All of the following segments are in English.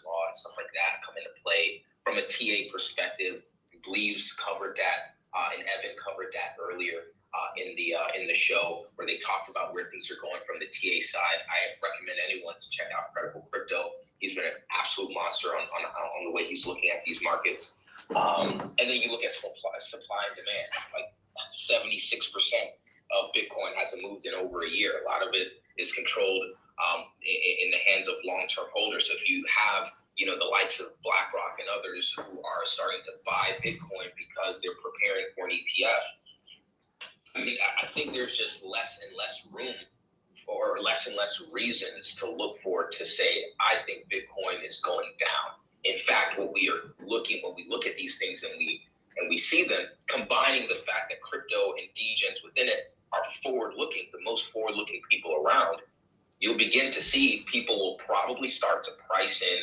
law and stuff like that come into play. From a TA perspective, Bleaves covered that, and Evan covered that earlier in the show, where they talked about where things are going from the TA side. I recommend anyone to check out Credible Crypto. He's been an absolute monster on the way he's looking at these markets. And then you look at supply and demand. Like 76% of Bitcoin hasn't moved in over a year. A lot of it is controlled in the hands of long-term holders. So if you have, the likes of BlackRock and others who are starting to buy Bitcoin because they're preparing for an ETF, I think there's just less and less room or less and less reasons to look for to say, I think Bitcoin is going down. In fact, when we look at these things and we see them, combining the fact that crypto and degens within it are forward-looking, the most forward-looking people around, you'll begin to see people will probably start to price in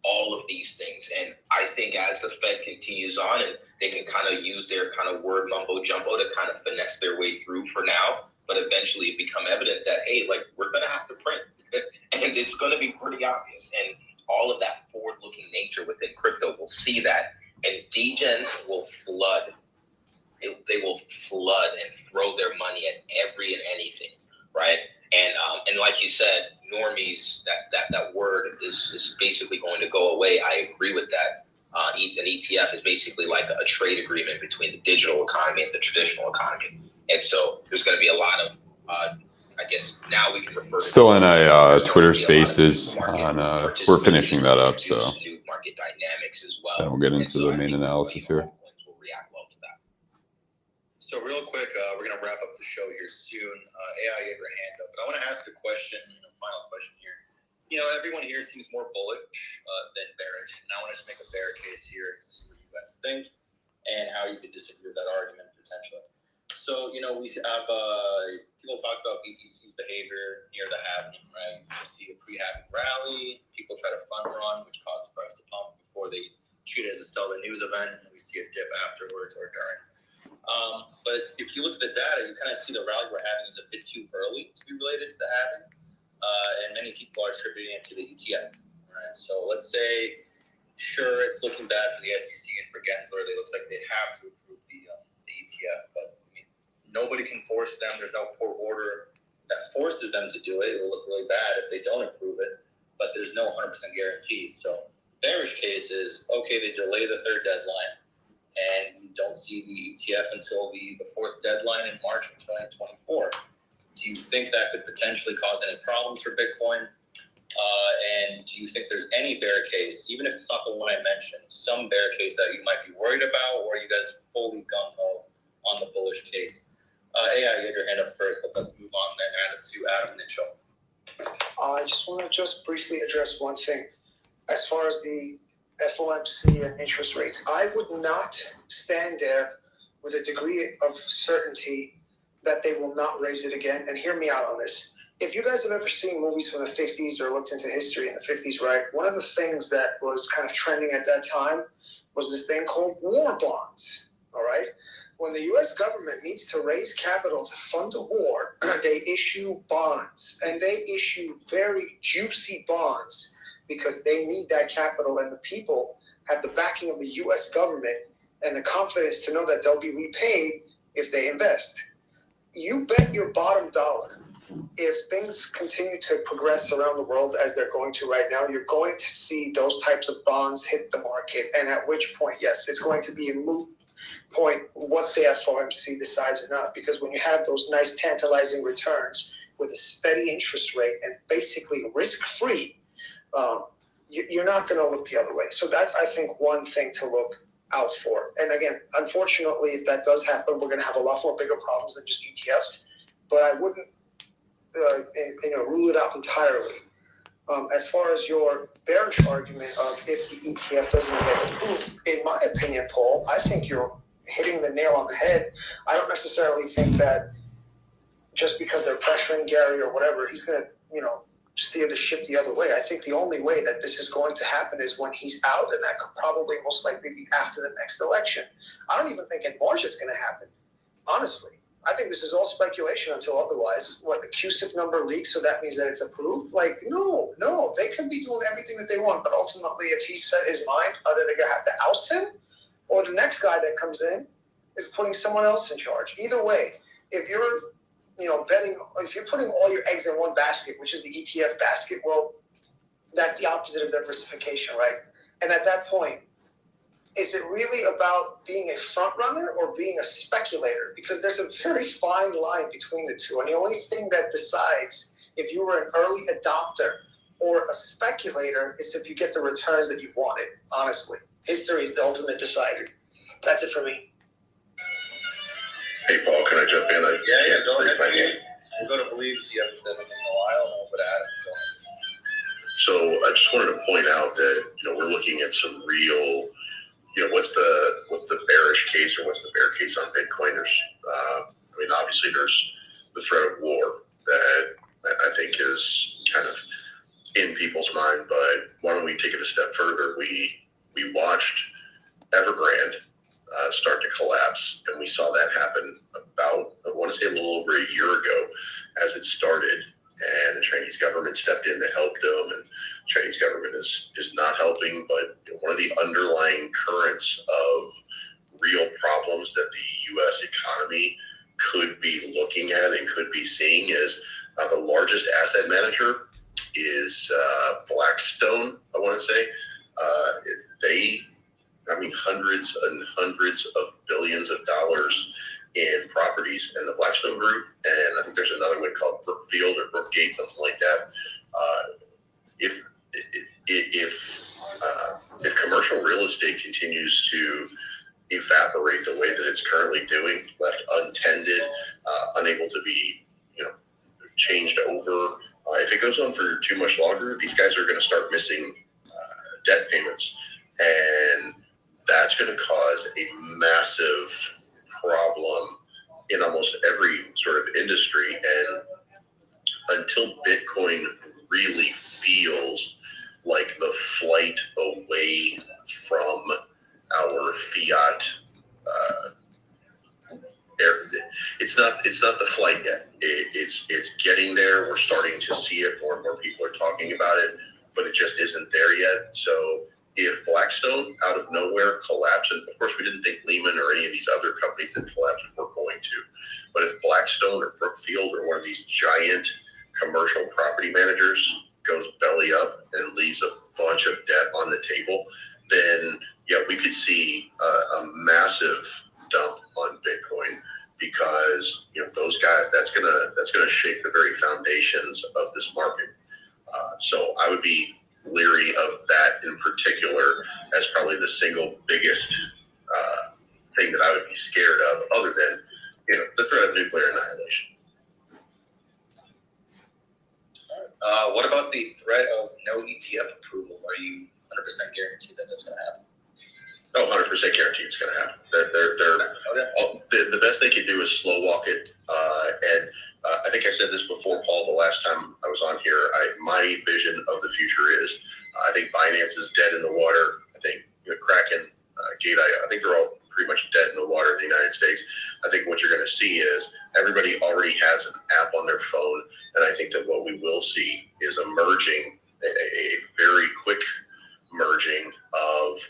all of these things. And I think as the Fed continues on and they can kind of use their kind of word mumbo jumbo to kind of finesse their way through for now, but eventually it become evident that, hey, like, we're going to have to print and it's going to be pretty obvious. And all of that forward-looking nature within crypto will see that, and degens will flood. They will flood and throw their money at every and anything, right? And like you said, normies, that word is basically going to go away. I agree with that. An ETF is basically like a trade agreement between the digital economy and the traditional economy. And so there's going to be a lot of, I guess now we can refer to still in a Twitter Spaces on we're finishing that up, so new market dynamics as well. Then we'll get into the main analysis here. Will react well to that. So real quick, we're going to wrap up the show here soon. AI, you have your hand up, but I want to ask a question, final question here. Everyone here seems more bullish than bearish, and I want to just make a bear case here and see what you guys think and how you could disagree with that argument potentially. So, we have people talked about BTC's behavior near the halving, right? You see a pre-halving rally, people try to front run, which causes the price to pump before they treat it as a sell the news event, and we see a dip afterwards or during. But if you look at the data, you kind of see the rally we're having is a bit too early to be related to the halving, and many people are attributing it to the ETF, right? So let's say, sure, it's looking bad for the SEC and for Gensler. They look like they have to approve the ETF, but nobody can force them. There's no court order that forces them to do it. It'll look really bad if they don't approve it, but there's no 100% guarantee. So bearish case is, okay, they delay the third deadline, and we don't see the ETF until the fourth deadline in March of 2024. Do you think that could potentially cause any problems for Bitcoin? And do you think there's any bear case, even if it's not the one I mentioned, some bear case that you might be worried about, or are you guys fully gung-ho on the bullish case? AI, you had your hand up first, but let's move on then. Add it to Adam and then Joe. I just want to briefly address one thing. As far as the FOMC and interest rates, I would not stand there with a degree of certainty that they will not raise it again. And hear me out on this. If you guys have ever seen movies from the 50s or looked into history in the 50s, right, one of the things that was kind of trending at that time was this thing called war bonds, all right? When the U.S. government needs to raise capital to fund a war, they issue bonds, and they issue very juicy bonds because they need that capital, and the people have the backing of the U.S. government and the confidence to know that they'll be repaid if they invest. You bet your bottom dollar, if things continue to progress around the world as they're going to right now, you're going to see those types of bonds hit the market, and at which point, yes, it's going to be a moot point what the FOMC decides or not, because when you have those nice tantalizing returns with a steady interest rate and basically risk-free, you're not going to look the other way. So that's, I think, one thing to look out for. And again, unfortunately, if that does happen, we're going to have a lot more bigger problems than just ETFs, but I wouldn't rule it out entirely. As far as your bearish argument of if the ETF doesn't get approved, in my opinion, Paul, I think you're hitting the nail on the head. I don't necessarily think that just because they're pressuring Gary or whatever, he's going to, steer the ship the other way. I think the only way that this is going to happen is when he's out, and that could probably most likely be after the next election. I don't even think in March it's going to happen, honestly. I think this is all speculation until otherwise. What, the QSIP number leaks, so that means that it's approved? Like, no, they can be doing everything that they want, but ultimately, if he set his mind, either they're going to have to oust him, or the next guy that comes in is putting someone else in charge. Either way, if you're, betting, if you're putting all your eggs in one basket, which is the ETF basket, well, that's the opposite of diversification, right? And at that point, is it really about being a front runner or being a speculator? Because there's a very fine line between the two. And the only thing that decides if you were an early adopter or a speculator is if you get the returns that you wanted, honestly. History is the ultimate decider. That's it for me. Hey, Paul, can I jump in? Yeah, go ahead. We'll go to Beliefs. You haven't said anything in a while. We'll go to Adam. So I just wanted to point out that, we're looking at some real, what's the bearish case or what's the bear case on Bitcoin? There's, obviously there's the threat of war that I think is kind of in people's mind, but why don't we take it a step further? We watched Evergrande start to collapse, and we saw that happen about, I want to say, a little over a year ago as it started, and the Chinese government stepped in to help them, and the Chinese government is not helping, but one of the underlying currents of real problems that the U.S. economy could be looking at and could be seeing is the largest asset manager is Blackstone, I want to say. Hundreds and hundreds of billions of dollars in properties in the Blackstone Group, and I think there's another one called Brookfield or Brookgate, something like that. If commercial real estate continues to evaporate the way that it's currently doing, left untended, unable to be changed over, if it goes on for too much longer, these guys are going to start missing debt payments, and that's going to cause a massive problem in almost every sort of industry. And until Bitcoin really feels like the flight away from our fiat, it's not the flight yet. It's getting there. We're starting to see it. More and more people are talking about it, but it just isn't there yet. So if Blackstone out of nowhere collapsed, and of course we didn't think Lehman or any of these other companies that collapsed were going to, but if Blackstone or Brookfield or one of these giant commercial property managers goes belly up and leaves a bunch of debt on the table, then we could see a massive dump on Bitcoin, because those guys, that's gonna shake the very foundations of this market. So I would be leery of that in particular as probably the single biggest thing that I would be scared of, other than the threat of nuclear annihilation. What about the threat of no ETF approval? Are you 100% guaranteed that that's going to happen? Oh, 100% guaranteed it's going to happen. The best they can do is slow walk it. And I think I said this before, Paul, the last time I was on here. My vision of the future is I think Binance is dead in the water. I think Kraken, Gate, I think they're all pretty much dead in the water in the United States. I think what you're going to see is everybody already has an app on their phone. And I think that what we will see is a very quick merging of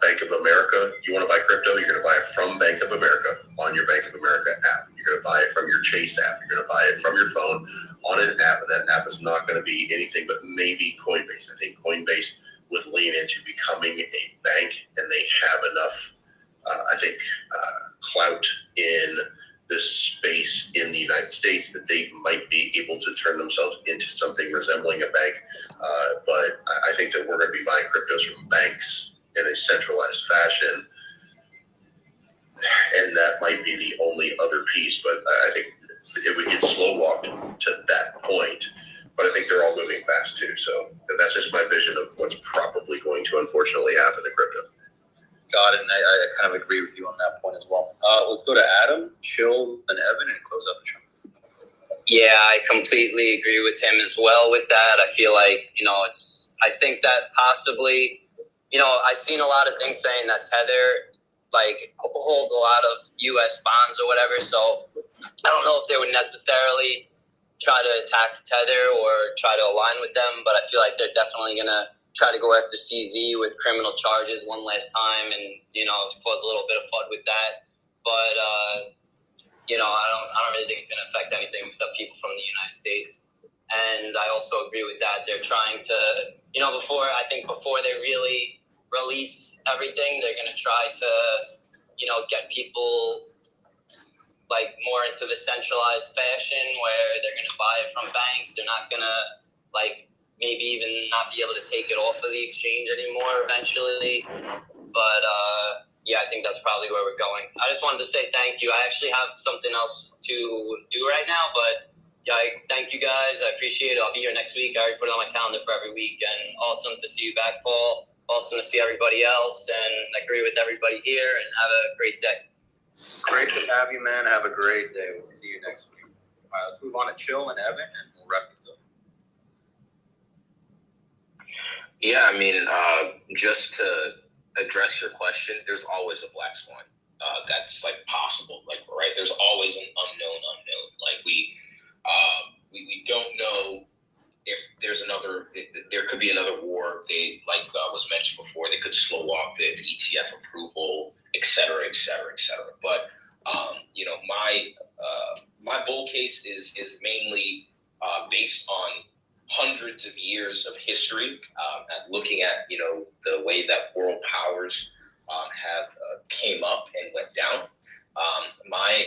Bank of America. You want to buy crypto, you're going to buy it from Bank of America on your Bank of America app. You're going to buy it from your Chase app. You're going to buy it from your phone on an app, and that app is not going to be anything but maybe Coinbase. I think Coinbase would lean into becoming a bank, and they have enough, clout in this space in the United States that they might be able to turn themselves into something resembling a bank. But I think that we're going to be buying cryptos from banks in a centralized fashion, and that might be the only other piece. But I think it would get slow walked to that point. But I think they're all moving fast too. So that's just my vision of what's probably going to unfortunately happen to crypto. Got it, and I kind of agree with you on that point as well. Let's go to Adam, Chill, and Evan, and close out the show. Yeah, I completely agree with him as well with that. I feel like, I think that possibly, I've seen a lot of things saying that Tether like holds a lot of U.S. bonds or whatever. So I don't know if they would necessarily try to attack Tether or try to align with them, but I feel like they're definitely gonna try to go after CZ with criminal charges one last time, and cause a little bit of FUD with that. But I don't really think it's gonna affect anything except people from the United States. And I also agree with that. They're trying to, before they really release everything, they're gonna try to, get people like more into the centralized fashion where they're gonna buy it from banks. They're not gonna maybe even not be able to take it off of the exchange anymore eventually. But I think that's probably where we're going. I just wanted to say thank you. I actually have something else to do right now, but I thank you guys. I appreciate it. I'll be here next week. I already put it on my calendar for every week, and awesome to see you back, Paul. Awesome to see everybody else, and agree with everybody here, and have a great day. Great to have you, man. Have a great day. We'll see you next week. All right, let's move on to Chill and Evan, and we'll wrap this up. Yeah, I mean, just to address your question, there's always a black swan. That's possible. Right? There's always an unknown. We don't know if there's there could be another war. They was mentioned before, they could slow walk the ETF approval, et cetera, et cetera, et cetera. But my bull case is mainly based on hundreds of years of history, looking at the way that world powers have came up and went down. My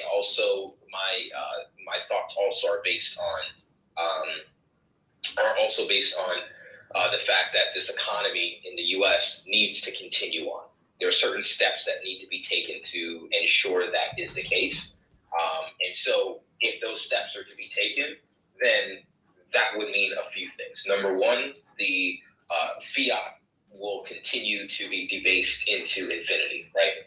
thoughts also are based on the fact that this economy in the U.S. needs to continue on. There are certain steps that need to be taken to ensure that is the case. And so if those steps are to be taken, then that would mean a few things. Number one, the fiat will continue to be debased into infinity, right?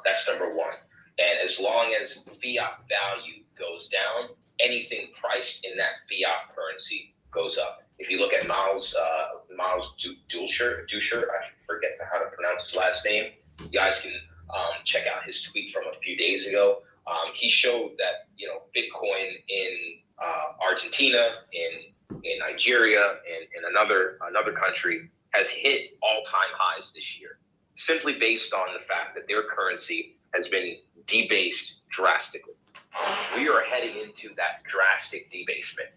That's number one. And as long as fiat value goes down, anything priced in that fiat currency goes up. If you look at Miles Dusher, I forget how to pronounce his last name. You guys can check out his tweet from a few days ago. He showed that Bitcoin in Argentina, in Nigeria, and in another country has hit all-time highs this year, simply based on the fact that their currency has been debased drastically. We are heading into that drastic debasement,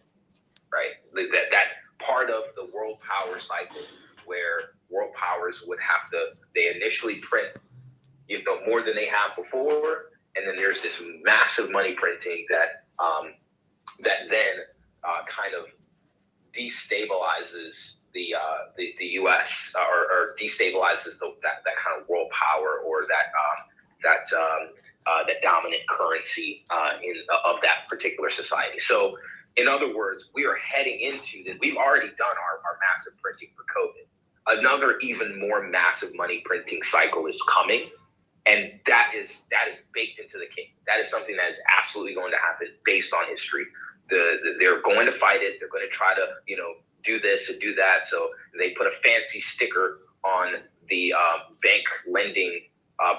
right? That part of the world power cycle where world powers would have to, they initially print, more than they have before, and then there's this massive money printing that then kind of destabilizes the U.S. or destabilizes that kind of world power or that dominant currency of that particular society. So, in other words, we are heading into that. We've already done our massive printing for COVID. Another even more massive money printing cycle is coming, and that is baked into the cake. That is something that is absolutely going to happen based on history. They're going to fight it. They're going to try to do this and do that. So they put a fancy sticker on the bank lending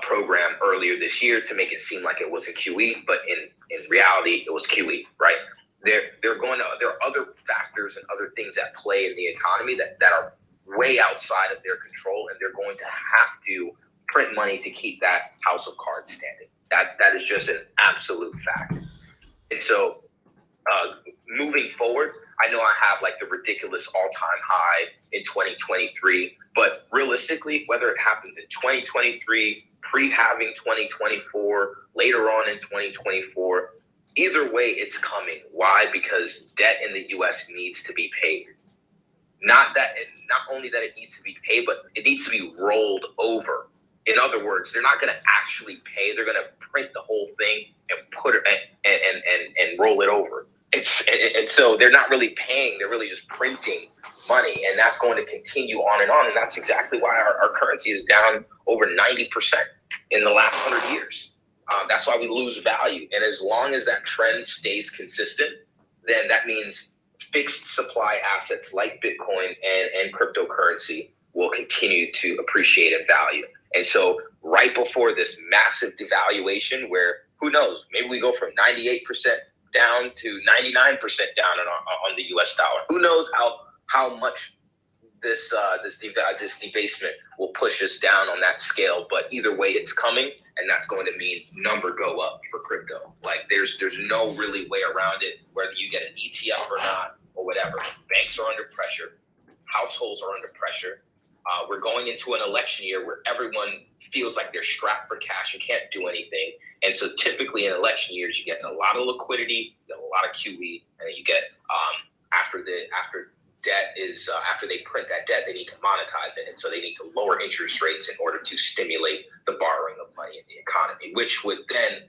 program earlier this year to make it seem like it wasn't QE, but in reality it was QE, right? There are other factors and other things at play in the economy that are way outside of their control, and they're going to have to print money to keep that house of cards standing. That is just an absolute fact. And so moving forward, I know I have the ridiculous all-time high in 2023, but realistically, whether it happens in 2023, pre-halving 2024, later on in 2024, either way, it's coming. Why? Because debt in the U.S. needs to be paid. Not only that it needs to be paid, but it needs to be rolled over. In other words, they're not going to actually pay. They're going to print the whole thing and put it and roll it over. And so they're not really paying. They're really just printing money, and that's going to continue on and on. And that's exactly why our currency is down over 90% in the last 100 years. That's why we lose value. And as long as that trend stays consistent, then that means fixed supply assets like Bitcoin and cryptocurrency will continue to appreciate in value. And so right before this massive devaluation where who knows, maybe we go from 98% down to 99% down on the US dollar. Who knows how much this debasement will push us down on that scale, but either way it's coming, and that's going to mean number go up for crypto. Like there's no really way around it, whether you get an ETF or not or whatever. Banks are under pressure, households are under pressure. We're going into an election year where everyone feels like they're strapped for cash and can't do anything. And so typically in election years, you get a lot of liquidity, you get a lot of QE, and then you get after they print that debt, they need to monetize it. And so they need to lower interest rates in order to stimulate the borrowing of money in the economy, which would then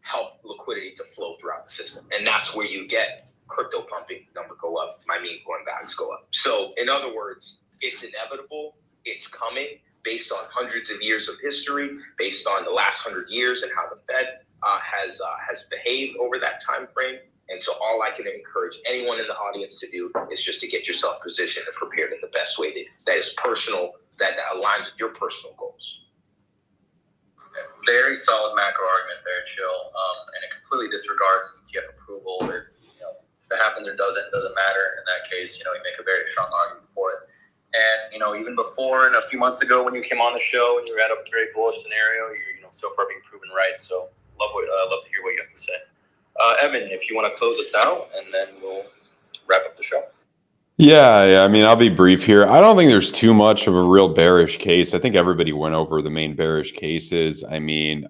help liquidity to flow throughout the system. And that's where you get crypto pumping, number go up, my meme coin values go up. So in other words, it's inevitable, it's coming based on hundreds of years of history, based on the last 100 years and how the Fed has behaved over that time frame. And so all I can encourage anyone in the audience to do is just to get yourself positioned and prepared in the best way that is personal, that aligns with your personal goals. Very solid macro argument there, Chill. And it completely disregards ETF approval. If it happens or doesn't matter. In that case, you make a very strong argument for it. And, even before and a few months ago when you came on the show and you had a very bullish scenario, you're, so far being proven right. So love to hear what you have to say. Evan, if you want to close us out, and then we'll wrap up the show. Yeah. I mean, I'll be brief here. I don't think there's too much of a real bearish case. I think everybody went over the main bearish cases. I mean,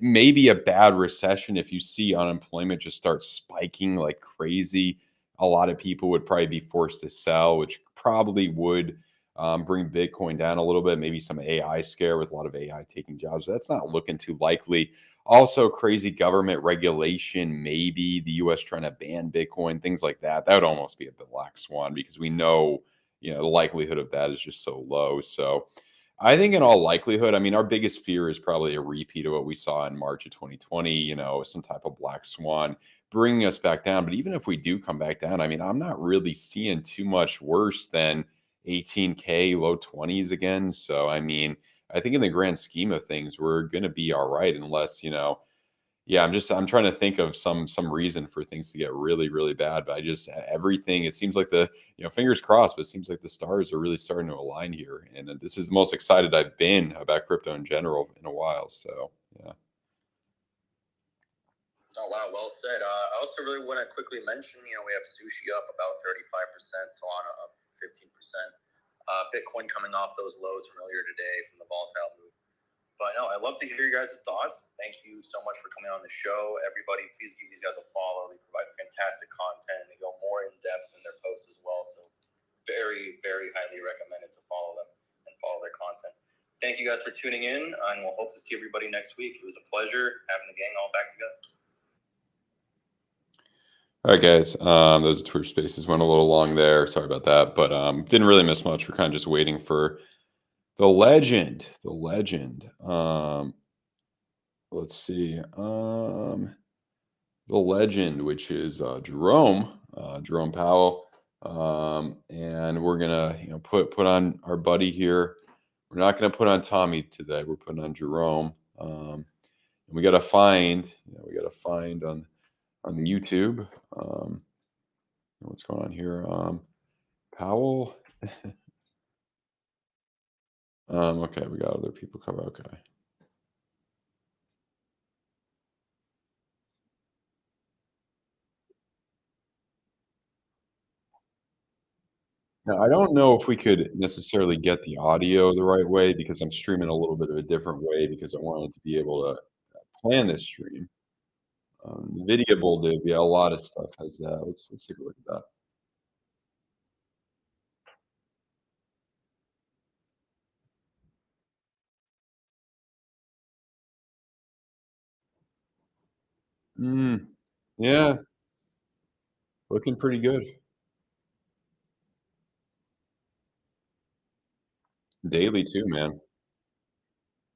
maybe a bad recession if you see unemployment just start spiking like crazy. A lot of people would probably be forced to sell, which probably would bring Bitcoin down a little bit. Maybe some AI scare with a lot of AI taking jobs. That's not looking too likely. Also, crazy government regulation, maybe the U.S. trying to ban Bitcoin, things like that. That would almost be a black swan because we know, the likelihood of that is just so low. So I think in all likelihood, I mean, our biggest fear is probably a repeat of what we saw in March of 2020, some type of black swan bringing us back down. But even if we do come back down, I mean, I'm not really seeing too much worse than 18K, low 20s again. So, I mean, I think in the grand scheme of things, we're going to be all right unless, I'm trying to think of some reason for things to get really, really bad. But everything, it seems like fingers crossed, but it seems like the stars are really starting to align here. And this is the most excited I've been about crypto in general in a while. So, yeah. Oh, wow. Well said. I also really want to quickly mention, we have sushi up about 35%, Solana up 15%. Bitcoin coming off those lows from earlier today from the volatile move. But no, I'd love to hear your guys' thoughts. Thank you so much for coming on the show. Everybody, please give these guys a follow. They provide fantastic content. They go more in depth in their posts as well. So very, very highly recommended to follow them and follow their content. Thank you guys for tuning in, and we'll hope to see everybody next week. It was a pleasure having the gang all back together. All right, guys. Those Twitter spaces went a little long there. Sorry about that, but didn't really miss much. We're kind of just waiting for the legend. Let's see. The legend, which is Jerome Powell, and we're gonna put on our buddy here. We're not gonna put on Tommy today. We're putting on Jerome. And we got to find. On YouTube. What's going on here? Powell. Okay, we got other people cover. Okay. Now, I don't know if we could necessarily get the audio the right way because I'm streaming a little bit of a different way because I wanted to be able to plan this stream. Video div, yeah, a lot of stuff has that. Let's take a look at that. Yeah, looking pretty good. Daily too, man.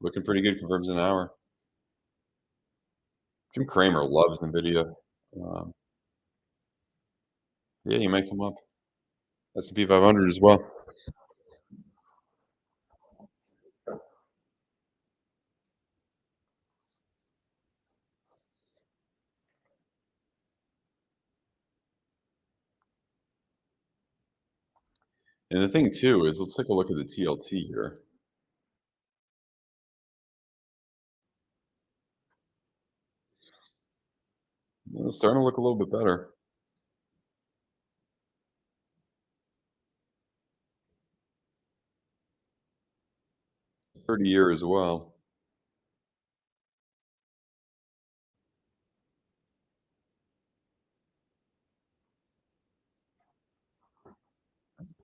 Looking pretty good. Confirms an hour. Jim Cramer loves NVIDIA. Yeah, you might come up. S&P 500 as well. And the thing too is, let's take a look at the TLT here. Well, it's starting to look a little bit better. 30-year as well.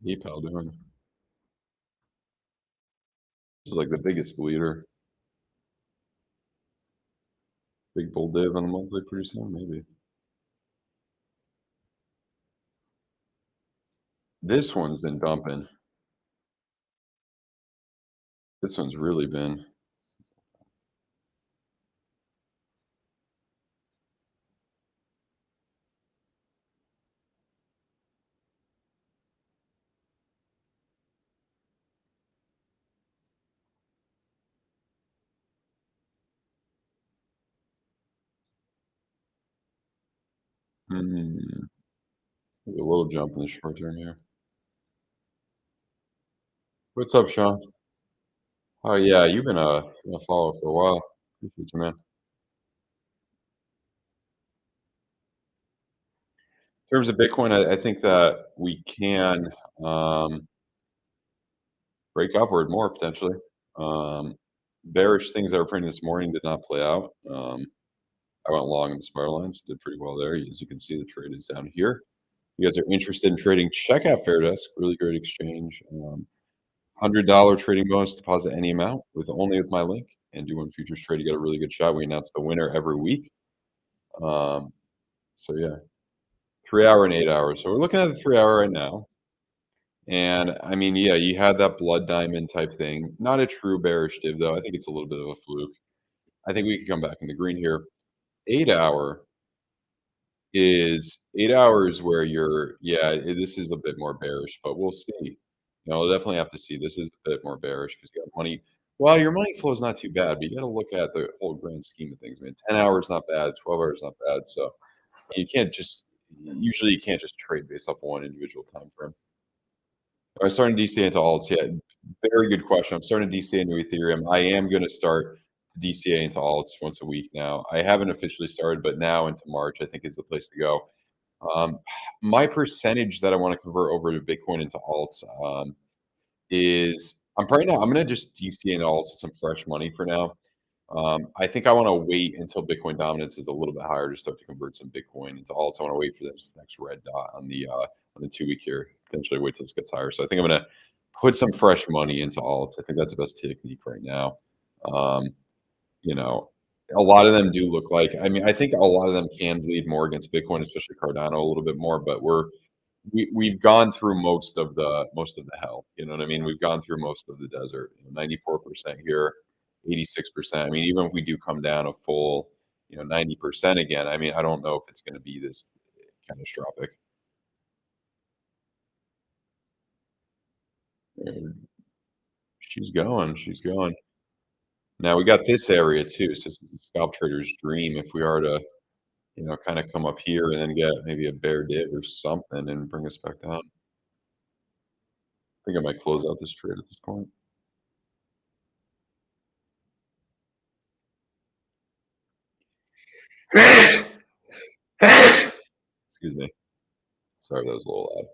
PayPal doing? This is like the biggest bleeder. Big bull div on the monthly pretty soon, maybe. This one's been dumping. This one's really been. Maybe a little jump in the short term here. What's up, Sean? Oh yeah, you've been a follower for a while. Appreciate you, man. In terms of Bitcoin, I think that we can break upward more potentially. Bearish things that were printed this morning did not play out. I went long in the spiral lines, did pretty well there. As you can see, the trade is down here. If you guys are interested in trading, check out FAIRDESK, really great exchange. $100 trading bonus, deposit any amount only with my link, and do one futures trade. You get a really good shot. We announce the winner every week. So yeah, 3 hour and 8 hours. So we're looking at the 3 hour right now. And I mean, yeah, you had that blood diamond type thing. Not a true bearish div though. I think it's a little bit of a fluke. I think we can come back in the green here. 8 hour is 8 hours where you're, yeah, this is a bit more bearish, but we'll see. We'll definitely have to see. This is a bit more bearish because you got money. Well, your money flow is not too bad, but you got to look at the whole grand scheme of things, man. 10 hours not bad, 12 hours not bad. So you can't just, usually you can't just trade based off one individual time frame. I'm starting to DCA into alts. Yeah, very good question. I'm starting to DCA into Ethereum. I am going to start to DCA into alts once a week now. I haven't officially started, but now into March, I think is the place to go. My percentage that I want to convert over to Bitcoin into alts is I'm going to just DCA into alts with some fresh money for now. I think I want to wait until Bitcoin dominance is a little bit higher to start to convert some Bitcoin into alts. I want to wait for this next red dot on the 2 week here. Potentially wait till this gets higher. So I think I'm going to put some fresh money into alts. I think that's the best technique right now. You know, a lot of them do look like. I mean, I think a lot of them can bleed more against Bitcoin, especially Cardano a little bit more. But we've gone through most of the hell. You know what I mean? We've gone through most of the desert. 94% here. 86%. I mean, even if we do come down a full, 90% again, I mean, I don't know if it's going to be this catastrophic. She's going. She's going. Now we got this area too. So this is a scalp trader's dream. If we are to, kind of come up here and then get maybe a bear div or something and bring us back down. I think I might close out this trade at this point. Excuse me. Sorry, that was a little loud.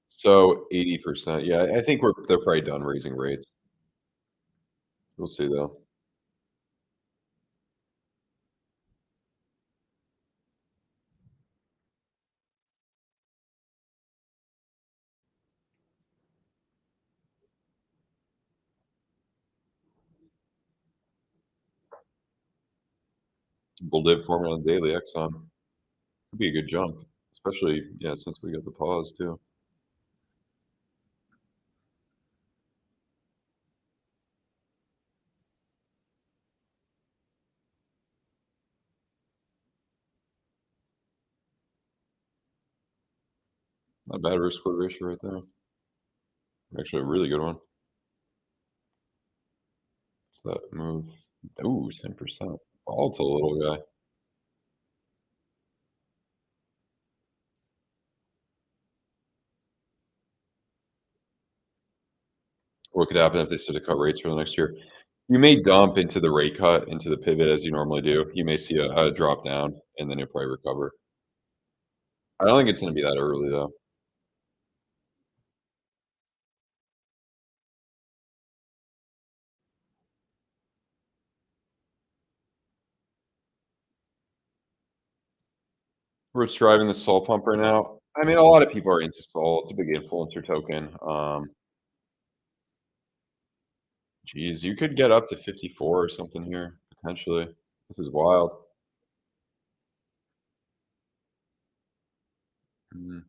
So 80%. Yeah, I think they're probably done raising rates. We'll see though. Bull dip forming on the daily Exxon. Could be a good jump, especially since we got the pause too. Not bad risk reward ratio right there. Actually, a really good one. What's that move? Ooh, 10%. Volatile little guy. What could happen if they set a cut rates for the next year? You may dump into the rate cut, into the pivot as you normally do. You may see a drop down, and then you'll probably recover. I don't think it's gonna be that early, though. We're driving the Sol pump right now. I mean, a lot of people are into Sol. It's a big influencer token. Geez, you could get up to 54 or something here, potentially. This is wild. Mm.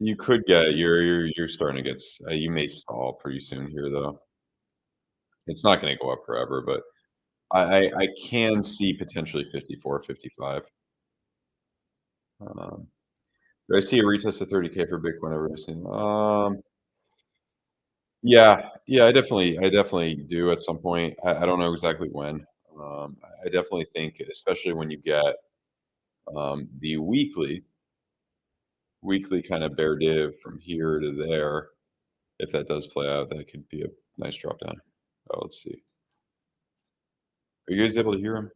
You could get you're starting to get you may stall pretty soon here, though. It's not gonna go up forever, but I can see potentially 54, 55. Um, do I see a retest of 30K for Bitcoin ever seen? Yeah, I definitely do at some point. I don't know exactly when. I definitely think, especially when you get the weekly kind of bear div from here to there, if that does play out, that could be a nice drop down. Oh, let's see. Are you guys able to hear him?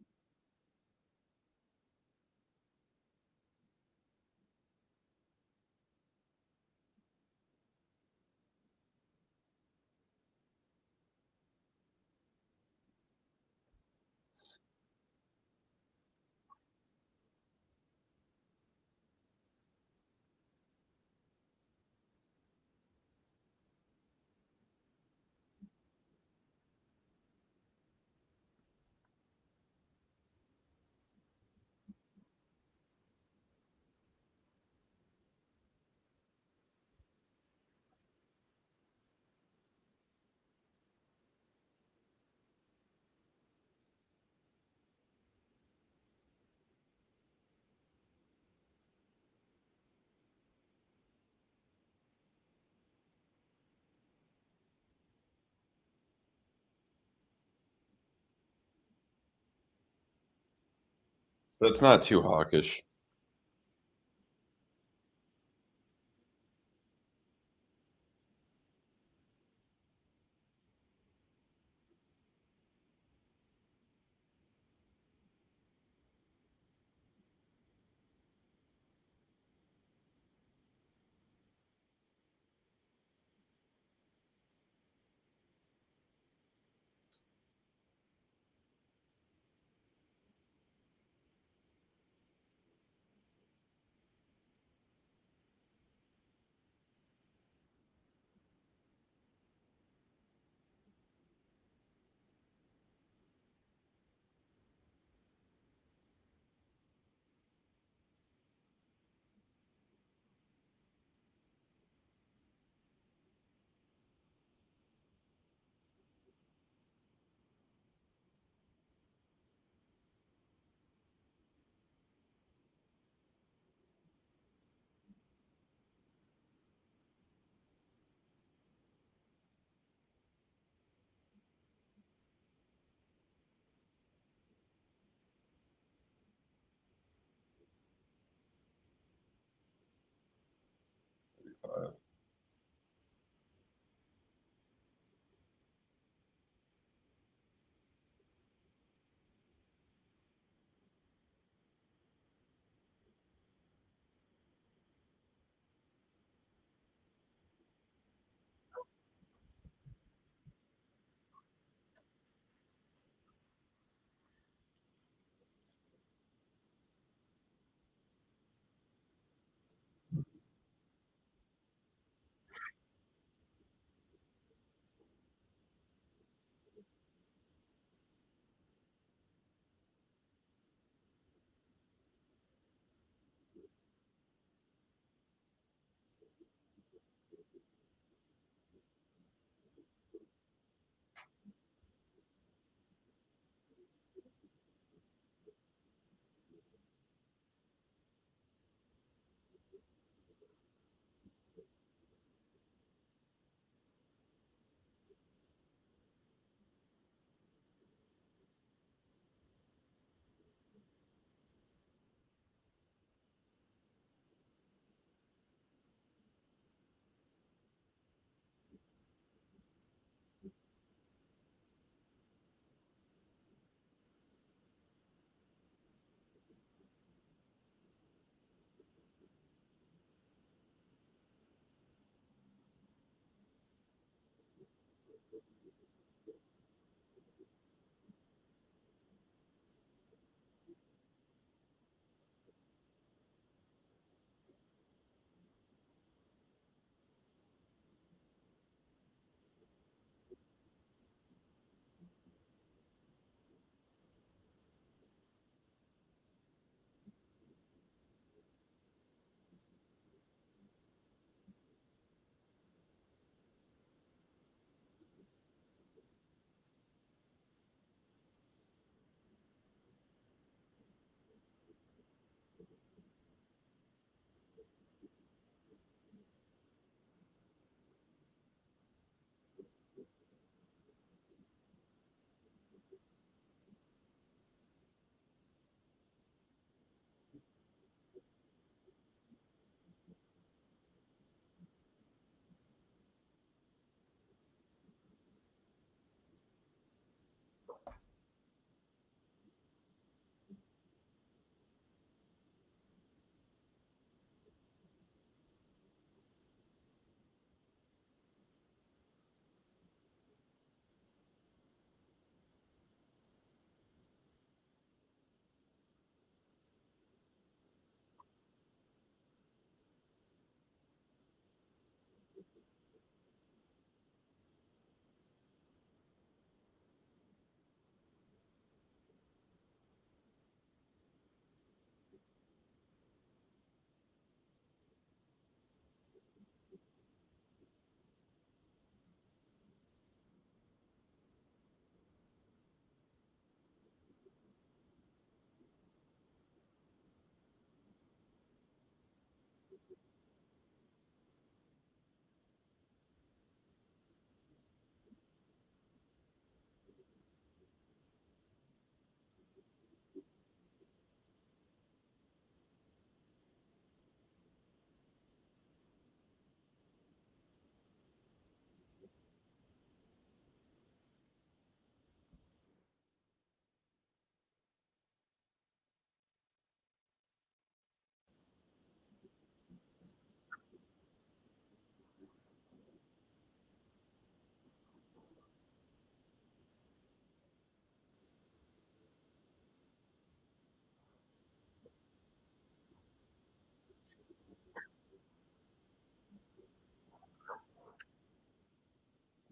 That's not too hawkish.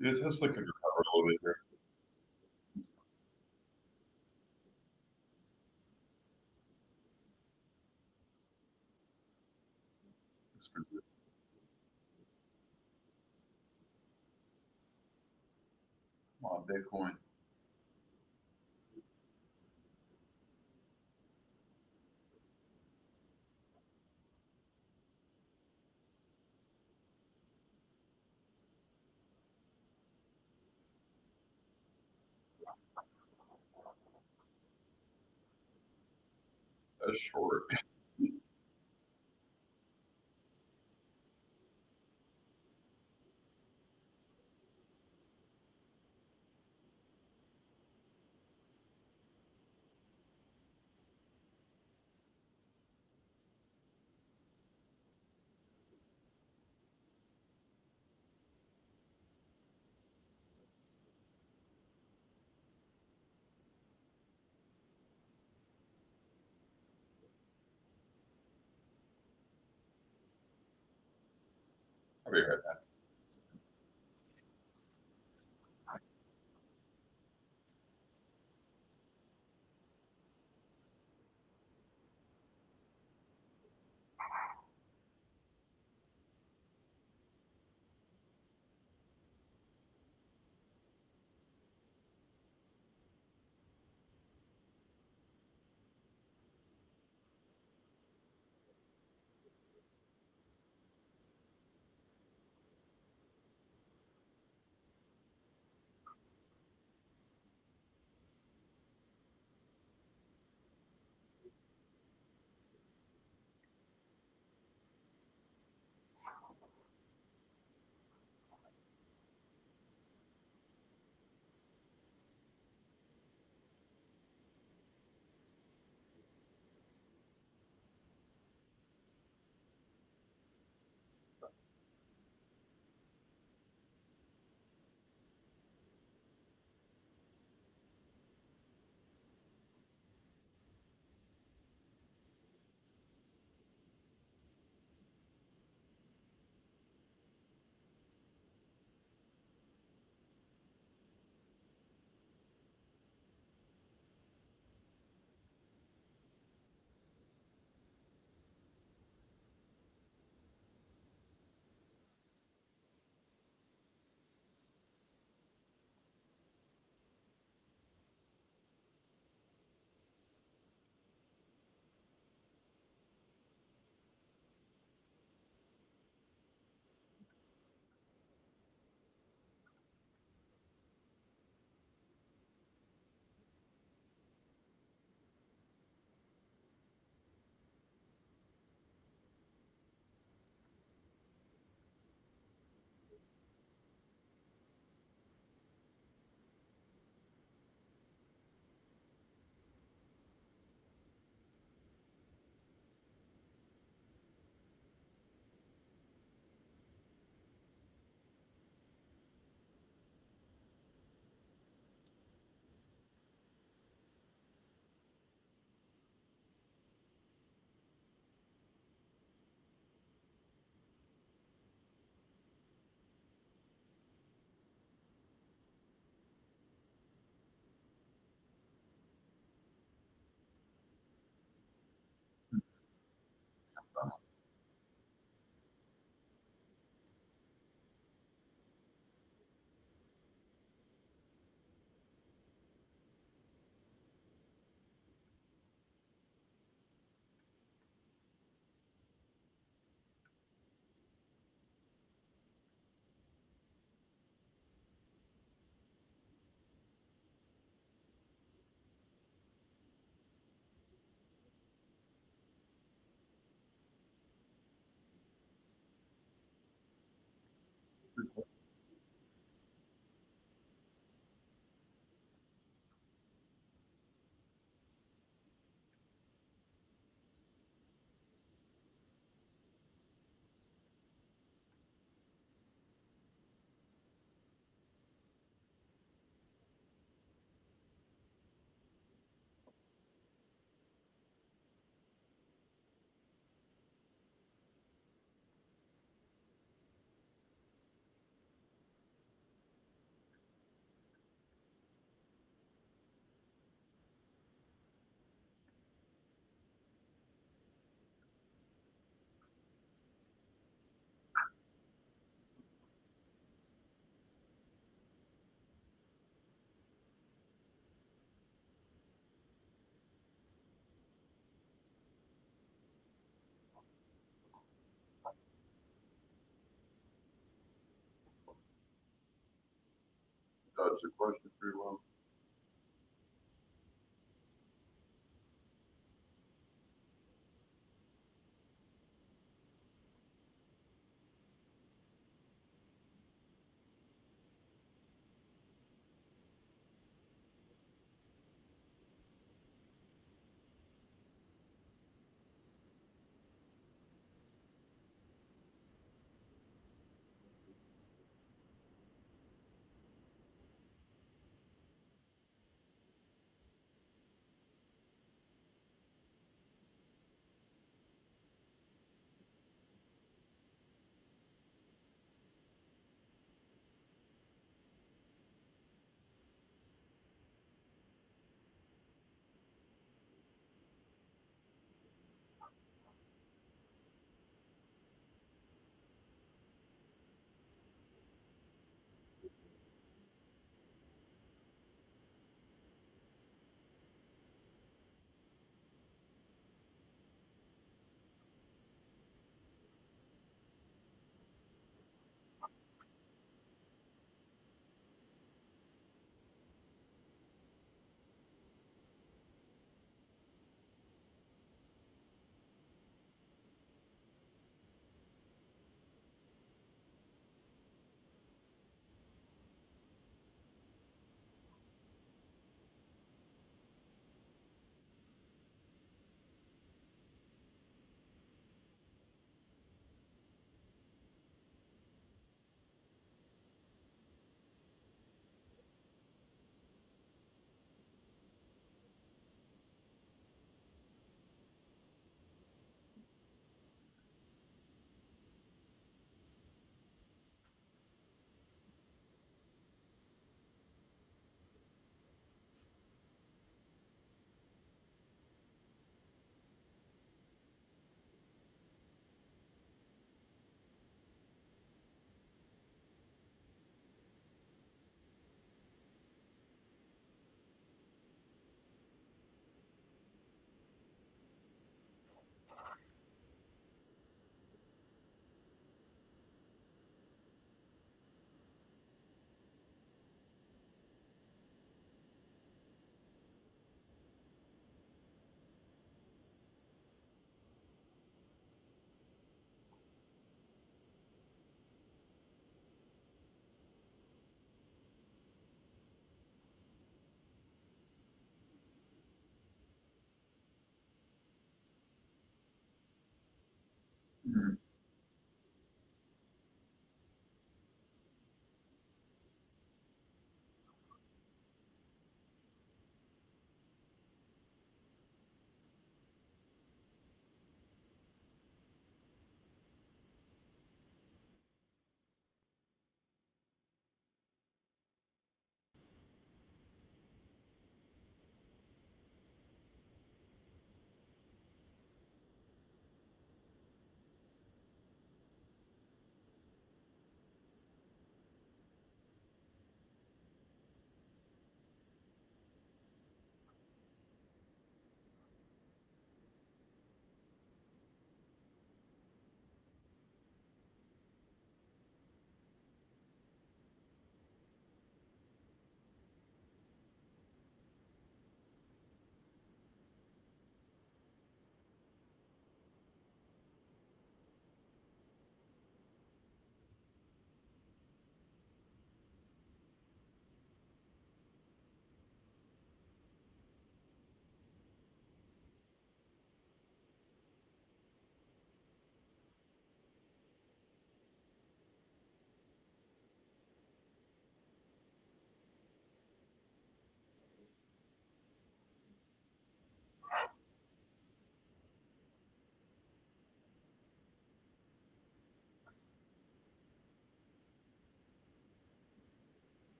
Yeah, Tesla could recover a little bit here. Looks pretty good. Come on, Bitcoin. That's short. I'll be right back. That's the question pretty well.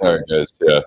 All right, guys. Yeah.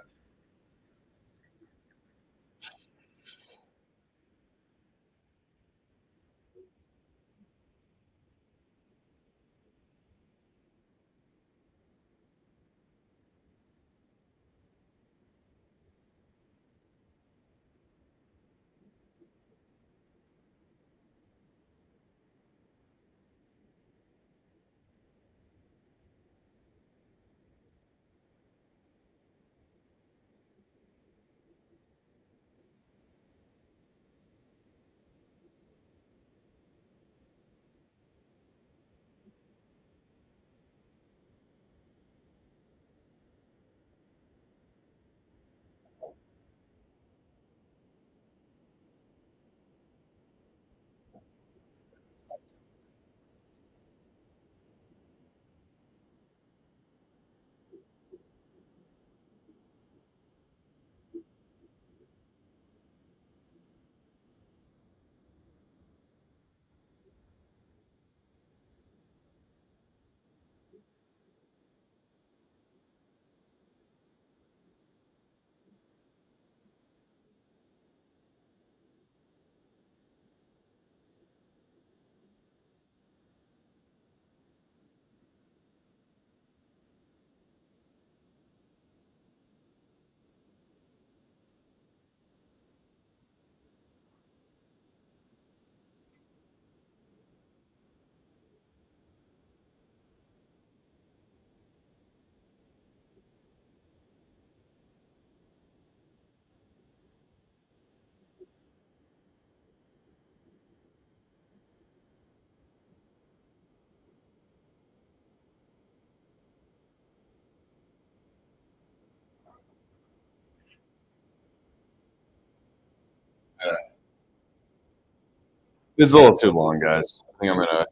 This is a little too long, guys. I think I'm gonna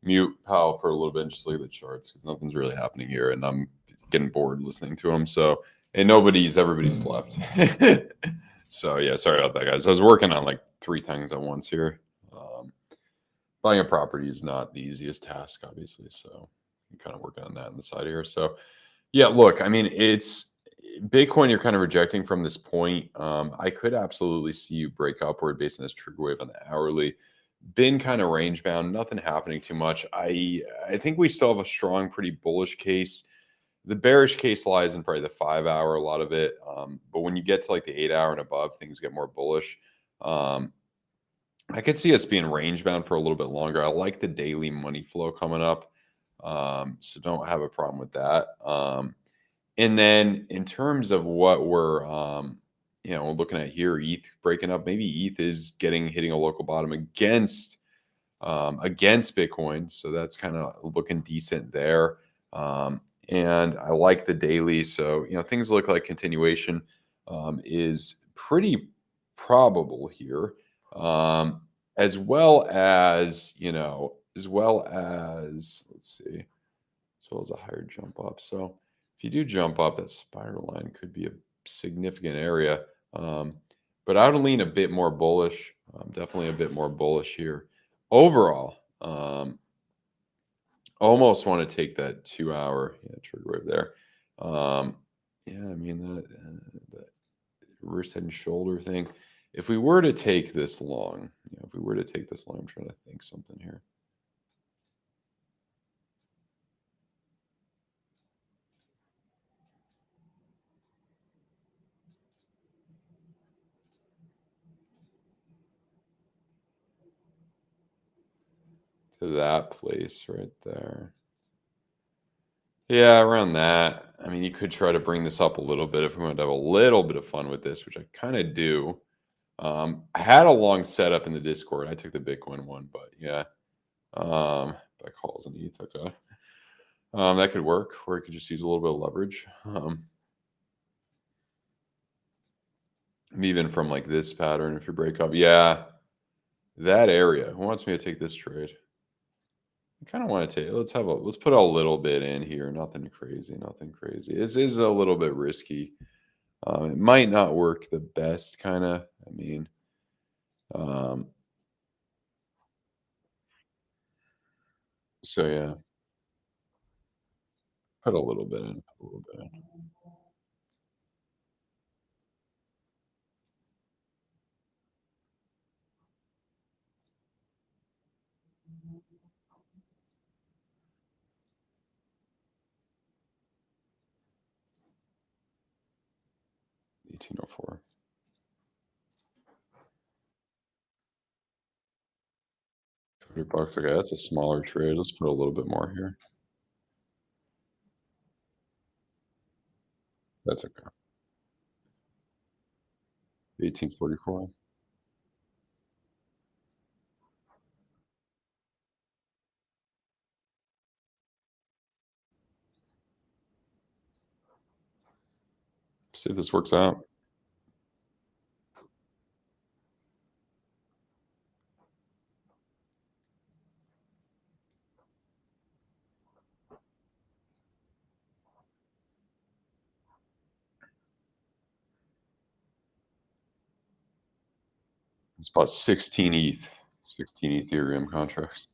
mute Powell for a little bit and just look at the charts because nothing's really happening here, and I'm getting bored listening to him. So, and everybody's left. So yeah, sorry about that, guys. I was working on like 3 things at once here. Buying a property is not the easiest task, obviously. So I'm kind of working on that on the side here. So yeah, look, I mean, it's Bitcoin. You're kind of rejecting from this point. I could absolutely see you break upward based on this trigger wave on the hourly. Been kind of range bound, nothing happening too much. I think we still have a strong, pretty bullish case. The bearish case lies in probably the 5-hour, a lot of it. But when you get to like the 8-hour and above, things get more bullish. I could see us being range bound for a little bit longer. I like the daily money flow coming up. So don't have a problem with that. And then in terms of what we're looking at here, ETH breaking up, maybe ETH is hitting a local bottom against Bitcoin. So that's kind of looking decent there. And I like the daily. So, things look like continuation is pretty probable here. As well as, let's see, as well as a higher jump up. So if you do jump up, that spiral line could be a significant area. But I would lean a bit more bullish, definitely a bit more bullish here. Overall, almost want to take that 2-hour trigger wave there. I mean, that reverse head and shoulder thing. If we were to take this long, I'm trying to think something here. To that place right there. Yeah, around that. I mean, you could try to bring this up a little bit if we want to have a little bit of fun with this, which I kind of do. I had a long setup in the Discord. I took the Bitcoin one, but yeah. By calls and ETH, okay. That could work, or you could just use a little bit of leverage. Even from like this pattern, if you break up, yeah, that area. Who wants me to take this trade? I kind of want to take. Let's put a little bit in here. Nothing crazy. This is a little bit risky. It might not work the best, kind of. I mean, so yeah. Put a little bit in. Put a little bit in. $18.04. $200. Okay, that's a smaller trade. Let's put a little bit more here. That's okay. 1844. See if this works out. It's about 16 ETH, 16 Ethereum contracts.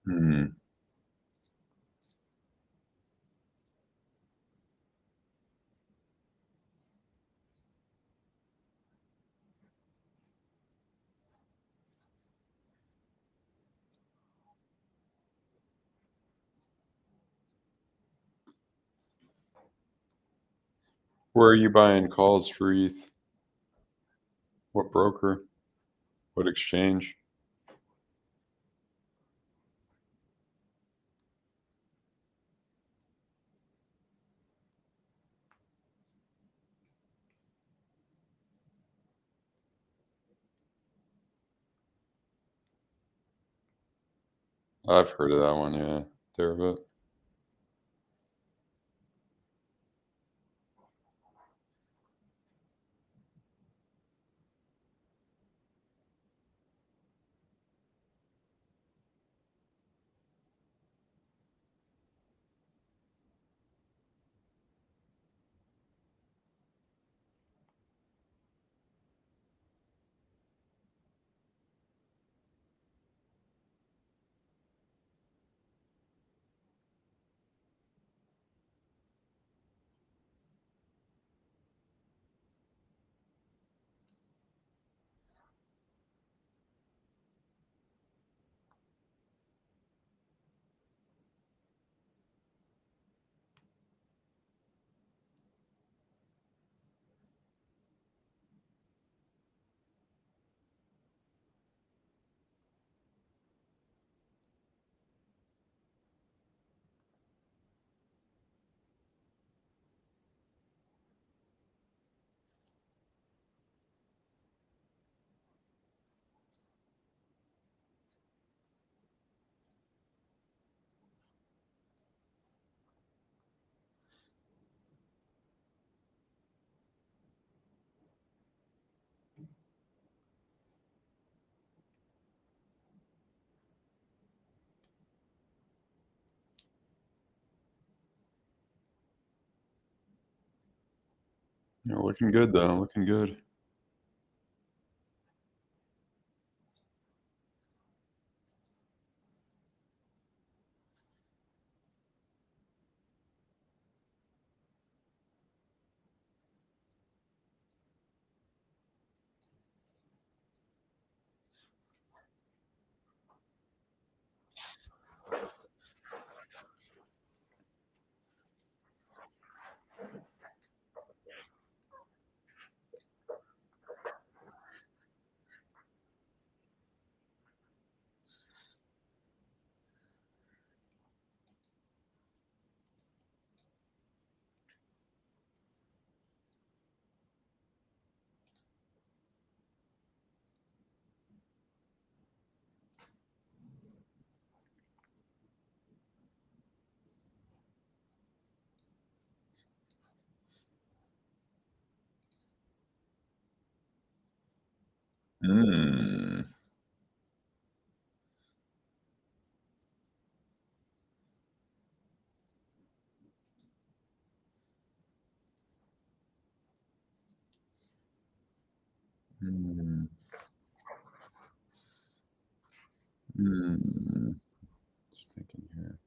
Hmm. Where are you buying calls for ETH? What broker? What exchange? I've heard of that one, yeah. Deribit. You're looking good though, looking good. Hmm. Hmm. Hmm. Just thinking here.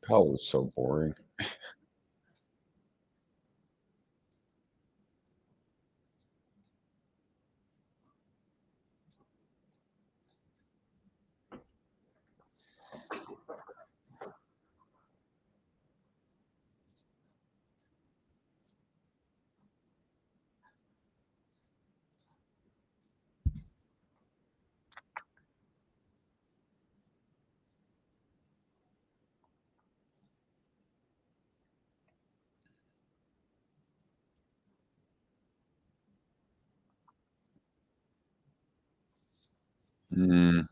Powell is so boring. Mm.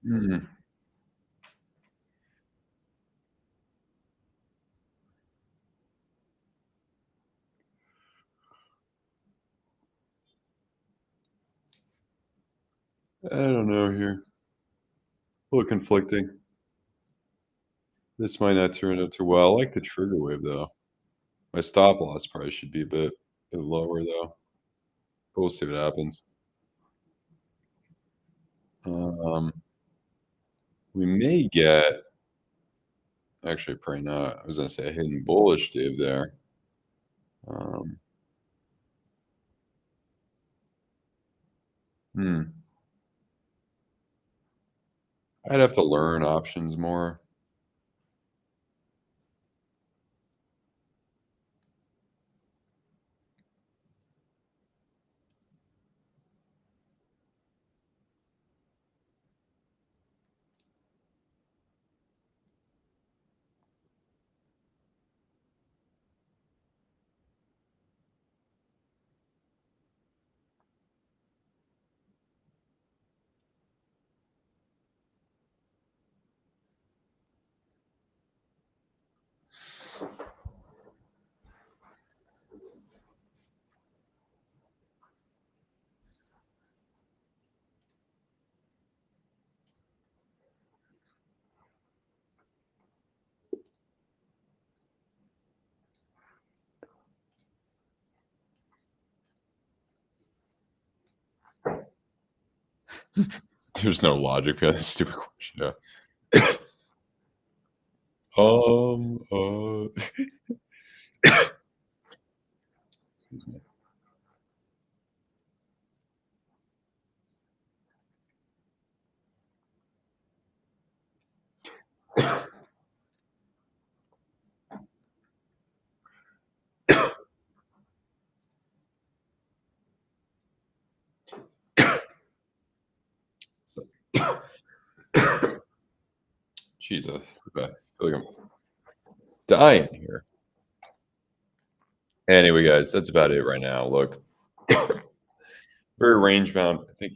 Mm. I don't know here. A little conflicting. This might not turn out too well. I like the trigger wave though. My stop loss probably should be a bit lower though. But we'll see what happens. Um, we may get actually probably not. I was gonna say a hidden bullish div there. Um, hmm. I'd have to learn options more. There's no logic for that stupid question. Yeah. Excuse me. So, Jesus, okay. I feel like I'm dying here. Anyway, guys, that's about it right now. Look, very range bound. I think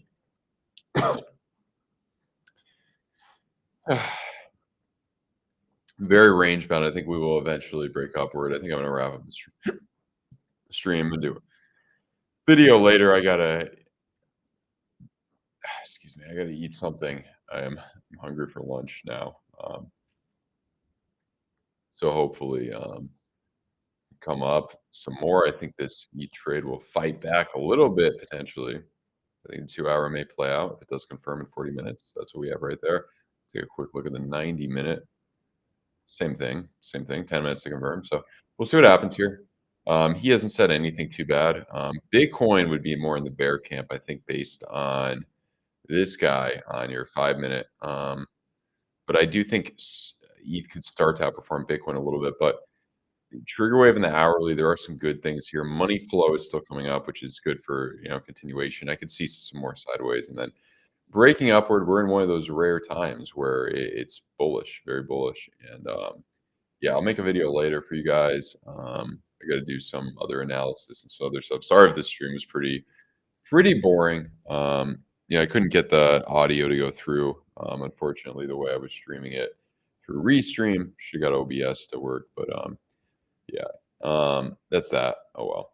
very range bound. I think we will eventually break upward. I think I'm gonna wrap up the stream and do a video later. I gotta, excuse me, I gotta eat something. I'm hungry for lunch now. So hopefully, come up some more. I think this E trade will fight back a little bit potentially. I think the 2-hour may play out. If it does confirm in 40 minutes. That's what we have right there. Take a quick look at the 90-minute. Same thing. 10 minutes to confirm. So we'll see what happens here. He hasn't said anything too bad. Bitcoin would be more in the bear camp, I think, based on this guy on your 5-minute. But I do think ETH could start to outperform Bitcoin a little bit. But trigger wave in the hourly, there are some good things here. Money flow is still coming up, which is good for continuation. I could see some more sideways, and then breaking upward. We're in one of those rare times where it's bullish, very bullish. And yeah, I'll make a video later for you guys. I got to do some other analysis and some other stuff. Sorry if this stream is pretty boring. I couldn't get the audio to go through. Unfortunately, the way I was streaming it through Restream, she got OBS to work, but yeah, that's that. Oh well.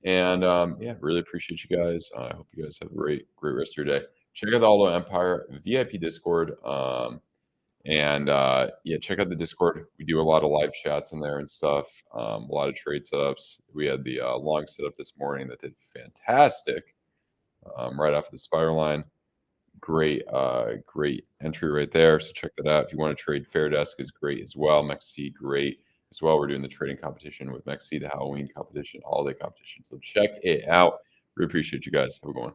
And yeah, really appreciate you guys. I hope you guys have a great rest of your day. Check out the Aldo Empire VIP Discord. And yeah, check out the Discord. We do a lot of live chats in there and stuff. A lot of trade setups. We had the long setup this morning that did fantastic. Right off the spiral line. Great entry right there. So check that out. If you want to trade, FAIRDESK is great as well. MEXC, great as well. We're doing the trading competition with MEXC, the Halloween competition, holiday competition. So check it out. Really appreciate you guys. Have a good one.